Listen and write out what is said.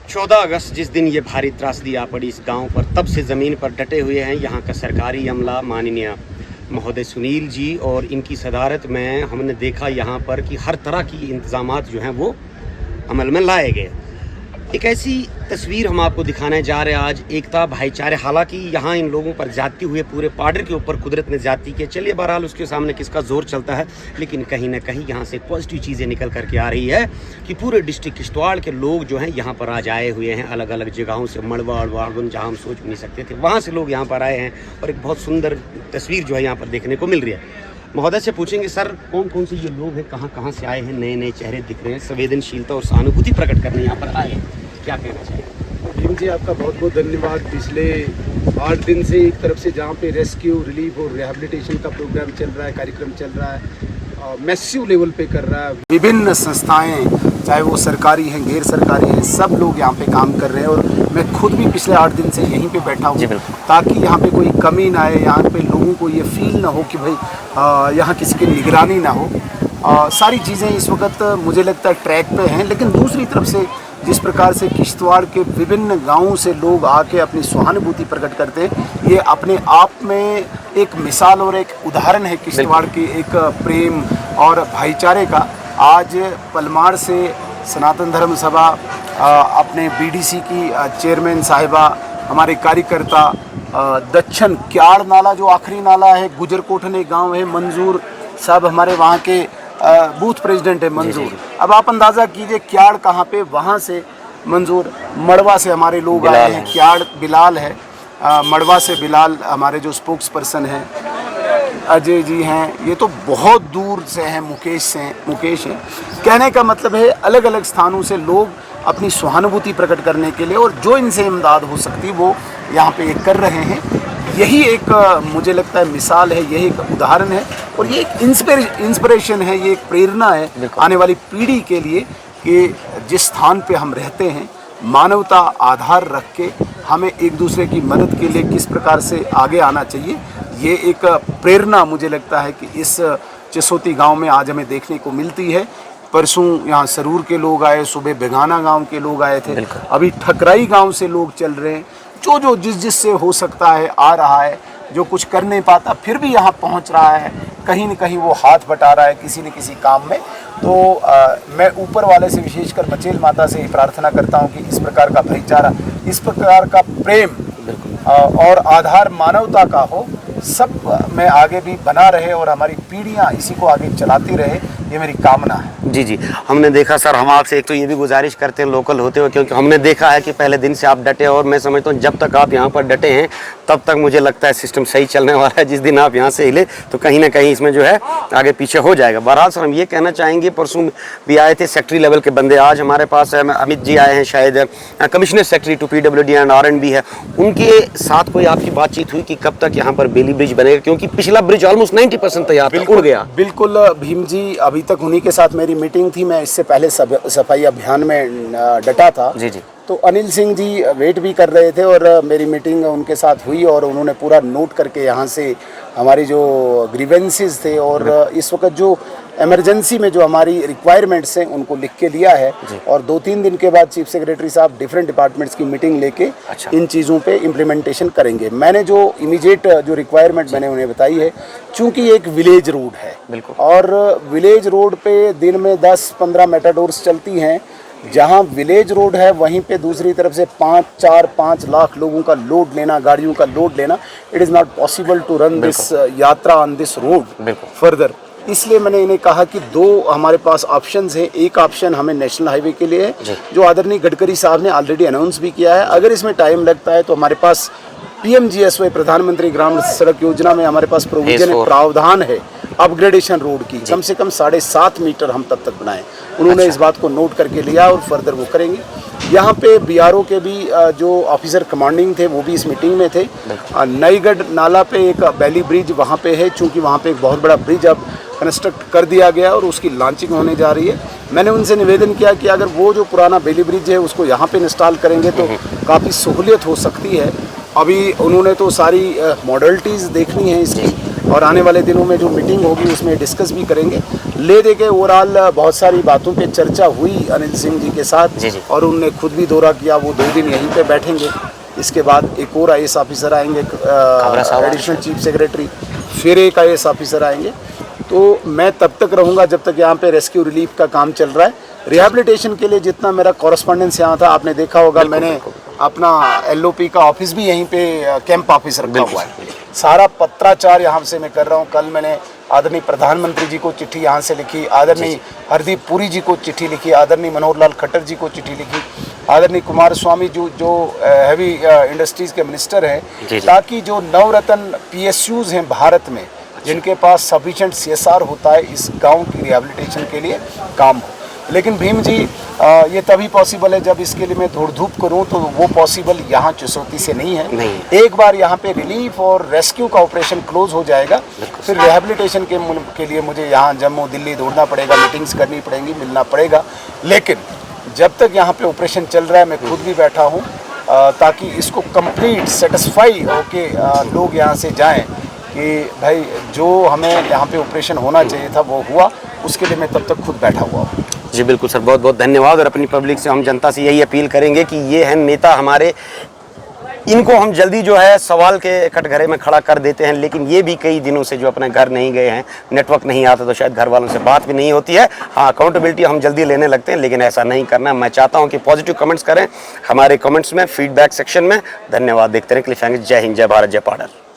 14 अगस्त जिस दिन ये भारी त्रासदी आ पड़ी इस गांव पर, तब से ज़मीन पर डटे हुए हैं यहाँ का सरकारी अमला माननीय महोदय सुनील जी, और इनकी सदारत में हमने देखा यहाँ पर कि हर तरह की इंतज़ामात जो हैं वो अमल में लाए गए। एक ऐसी तस्वीर हम आपको दिखाने जा रहे हैं आज, एकता भाईचारे। हालांकि यहाँ इन लोगों पर जाती हुए पूरे पाडर के ऊपर कुदरत ने जाती की, चलिए बहरहाल उसके सामने किसका जोर चलता है, लेकिन कहीं ना कहीं यहाँ से पॉजिटिव चीज़ें निकल करके आ रही है कि पूरे डिस्ट्रिक्ट किश्तवाड़ के लोग जो हैं यहाँ पर आज आए हुए हैं। अलग अलग जगहों से, मड़वा वाड़वन जहाँ हम सोच भी नहीं सकते थे, वहाँ से लोग यहाँ पर आए हैं और एक बहुत सुंदर तस्वीर जो है यहाँ पर देखने को मिल रही है। महोदय से पूछेंगे, सर कौन कौन से ये लोग हैं, कहाँ कहाँ से आए हैं, नए नए चेहरे दिख रहे हैं, संवेदनशीलता और सहानुभूति प्रकट करने यहाँ पर आए हैं, क्या कहना चाहिए? भीम जी, आपका बहुत बहुत धन्यवाद। पिछले 8 दिन से एक तरफ से जहाँ पे रेस्क्यू, रिलीफ और रिहैबिलिटेशन का प्रोग्राम चल रहा है, कार्यक्रम चल रहा है, मैसिव लेवल पे कर रहा है। विभिन्न संस्थाएं, चाहे वो सरकारी हैं, गैर सरकारी हैं, सब लोग यहाँ पे काम कर रहे हैं। और मैं खुद भी पिछले 8 दिन से यहीं पे बैठा हूँ ताकि यहाँ पे कोई कमी ना आए, यहाँ पे लोगों को ये फील ना हो कि भाई यहाँ किसी की निगरानी ना हो। सारी चीज़ें इस वक्त मुझे लगता है ट्रैक पे हैं। लेकिन दूसरी तरफ से जिस प्रकार से किश्तवाड़ के विभिन्न गांवों से लोग आके अपनी सहानुभूति प्रकट करते हैं, ये अपने आप में एक मिसाल और एक उदाहरण है किश्तवाड़ की एक प्रेम और भाईचारे का। आज पलमार से सनातन धर्म सभा, अपने बीडीसी की चेयरमैन साहिबा, हमारे कार्यकर्ता, दक्षिण क्याड़ नाला जो आखिरी नाला है, गुजर कोठने गाँव है, मंजूर साहब हमारे वहाँ के बूथ प्रेसिडेंट है मंजूर। अब आप अंदाज़ा कीजिए क्याड़ कहाँ पे, वहाँ से मंजूर। मड़वा से हमारे लोग आए हैं, क्याड़ बिलाल है, मड़वा से बिलाल हमारे जो स्पोक्स पर्सन हैं, अजय जी हैं, ये तो बहुत दूर से हैं, मुकेश हैं। कहने का मतलब है अलग अलग स्थानों से लोग अपनी सहानुभूति प्रकट करने के लिए और जो इनसे इमदाद हो सकती वो यहाँ पे कर रहे हैं। यही एक मुझे लगता है मिसाल है, यही एक उदाहरण है और ये एक इंस्पिरेशन है, ये एक प्रेरणा है आने वाली पीढ़ी के लिए कि जिस स्थान पे हम रहते हैं, मानवता आधार रख के हमें एक दूसरे की मदद के लिए किस प्रकार से आगे आना चाहिए। ये एक प्रेरणा मुझे लगता है कि इस चिसोती गांव में आज हमें देखने को मिलती है। परसों यहाँ सरूर के लोग आए, सुबह बेगाना गांव के लोग आए थे, अभी ठकराई गांव से लोग चल रहे हैं। जो जिस से हो सकता है आ रहा है, जो कुछ कर नहीं पाता फिर भी यहाँ पहुँच रहा है, कहीं न कहीं वो हाथ बटा रहा है किसी न किसी काम में। तो मैं ऊपर वाले से, विशेषकर मचेल माता से ही प्रार्थना करता हूँ कि इस प्रकार का भाईचारा, इस प्रकार का प्रेम और आधार मानवता का हो, सब में आगे भी बना रहे और हमारी पीढ़ियाँ इसी को आगे चलाती रहे, ये मेरी कामना है। जी, हमने देखा सर, हम आपसे एक तो ये भी गुजारिश करते हैं लोकल होते हुए, क्योंकि हमने देखा है कि पहले दिन से आप डटे, और मैं समझता हूँ जब तक आप यहाँ पर डटे हैं तब तक मुझे लगता है सिस्टम सही चलने वाला है। जिस दिन आप यहाँ से हिले तो कहीं ना कहीं इसमें जो है आगे पीछे हो जाएगा। बहरहाल सर, हम ये कहना चाहेंगे, परसों भी आए थे सेक्रेटरी लेवल के बंदे, आज हमारे पास है अमित जी आए हैं, शायद commissioner secretary to PWD and R&B है, उनके साथ कोई आपकी बातचीत हुई कि कब तक यहाँ पर बेली ब्रिज बनेगा? क्योंकि पिछला ब्रिज ऑलमोस्ट 90% तैयार था, उड़ गया। बिल्कुल भीम जी, अभी तक उन्हीं के साथ मेरी मीटिंग थी, मैं इससे पहले सफाई अभियान में डटा था। जी। तो अनिल सिंह जी वेट भी कर रहे थे और मेरी मीटिंग उनके साथ हुई और उन्होंने पूरा नोट करके यहाँ से हमारी जो ग्रीवेंसेस थे और इस वक्त जो इमरजेंसी में जो हमारी रिक्वायरमेंट्स हैं उनको लिख के लिया है। और 2-3 दिन के बाद चीफ सेक्रेटरी साहब डिफरेंट डिपार्टमेंट्स की मीटिंग लेके इन चीज़ों पे इम्प्लीमेंटेशन करेंगे। मैंने जो इमीडिएट जो रिक्वायरमेंट मैंने उन्हें बताई है, चूँकि एक विलेज रोड है और विलेज रोड पे दिन में 10-15 मेटाडोर्स चलती हैं। जहाँ विलेज रोड है वहीं पे दूसरी तरफ से 5 लाख लोगों का लोड लेना, गाड़ियों का लोड लेना, it is not possible to run this yatra on this road further. इसलिए मैंने इन्हें कहा कि 2 हमारे पास ऑप्शंस हैं। एक ऑप्शन हमें नेशनल हाईवे के लिए है, जो आदरणीय गडकरी साहब ने ऑलरेडी अनाउंस भी किया है। अगर इसमें टाइम लगता है तो हमारे पास PMGSY, प्रधानमंत्री ग्राम सड़क योजना में हमारे पास प्रोविजन प्रावधान है अपग्रेडेशन रोड की, कम से कम 7.5 मीटर हम तब तक बनाएं। उन्होंने इस बात को नोट करके लिया और फर्दर वो करेंगे। यहाँ पे BRO के भी जो ऑफिसर कमांडिंग थे वो भी इस मीटिंग में थे। नईगढ़ नाला पे एक बेली ब्रिज वहाँ पे है, चूँकि वहाँ पे एक बहुत बड़ा ब्रिज अब कंस्ट्रक्ट कर दिया गया और उसकी लॉन्चिंग होने जा रही है। मैंने उनसे निवेदन किया कि अगर वो जो पुराना बेली ब्रिज है उसको यहाँ पे इंस्टॉल करेंगे तो काफ़ी सहूलियत हो सकती है। अभी उन्होंने तो सारी मॉडलिटीज़ देखनी है इसकी और आने वाले दिनों में जो मीटिंग होगी उसमें डिस्कस भी करेंगे। ले दे के ओवरऑल बहुत सारी बातों पे चर्चा हुई अनिल सिंह जी के साथ जी। और उनने खुद भी दौरा किया। वो 2 दिन यहीं पे बैठेंगे, इसके बाद एक और IAS ऑफिसर आएंगे, एडिशनल चीफ सेक्रेटरी, फिर एक IAS ऑफिसर आएंगे। तो मैं तब तक रहूँगा जब तक यहाँ पे रेस्क्यू रिलीफ का काम चल रहा है। रिहैबिलिटेशन के लिए जितना मेरा कॉरेस्पॉन्डेंस यहाँ था, आपने देखा होगा मैंने अपना LOP का ऑफिस भी यहीं पे कैंप ऑफिस रखा हुआ है। सारा पत्राचार यहाँ से मैं कर रहा हूँ। कल मैंने आदरणीय प्रधानमंत्री जी को चिट्ठी यहाँ से लिखी, आदरणीय हरदीप पुरी जी को चिट्ठी लिखी, आदरणीय मनोहर लाल खट्टर जी को चिट्ठी लिखी, आदरणीय कुमार स्वामी जो हैवी इंडस्ट्रीज़ के मिनिस्टर हैं, ताकि जो नवरत्न PSUs हैं भारत में, जिनके पास सफिशेंट CSR होता है, इस गांव की रिहैबिलिटेशन के लिए काम हो। लेकिन भीम जी ये तभी पॉसिबल है जब इसके लिए मैं धूड़ धूप करूं, तो वो पॉसिबल यहाँ चिसौती से नहीं है। एक बार यहाँ पे रिलीफ और रेस्क्यू का ऑपरेशन क्लोज हो जाएगा, फिर रिहैबिलिटेशन के लिए मुझे यहाँ जम्मू दिल्ली दौड़ना पड़ेगा, मीटिंग्स करनी पड़ेंगी, मिलना पड़ेगा। लेकिन जब तक यहाँ पे ऑपरेशन चल रहा है, मैं खुद भी बैठा हूँ ताकि इसको कंप्लीट सेटिस्फाई होके लोग यहाँ से जाएँ कि भाई जो हमें यहाँ पे ऑपरेशन होना चाहिए था वो हुआ। उसके लिए मैं तब तक खुद बैठा हुआ हूँ। जी बिल्कुल सर, बहुत बहुत धन्यवाद। और अपनी पब्लिक से हम जनता से यही अपील करेंगे कि ये हैं नेता हमारे, इनको हम जल्दी जो है सवाल के कटघरे में खड़ा कर देते हैं, लेकिन ये भी कई दिनों से जो अपने घर नहीं गए हैं, नेटवर्क नहीं आता तो शायद घर वालों से बात भी नहीं होती है। हाँ, अकाउंटेबिलिटी हम जल्दी लेने लगते हैं, लेकिन ऐसा नहीं करना। मैं चाहता हूँ कि पॉजिटिव कमेंट्स करें हमारे कमेंट्स में, फीडबैक सेक्शन में। धन्यवाद। देखते रहें क्लिफ हैंगर। जय हिंद, जय भारत, जय पाडर।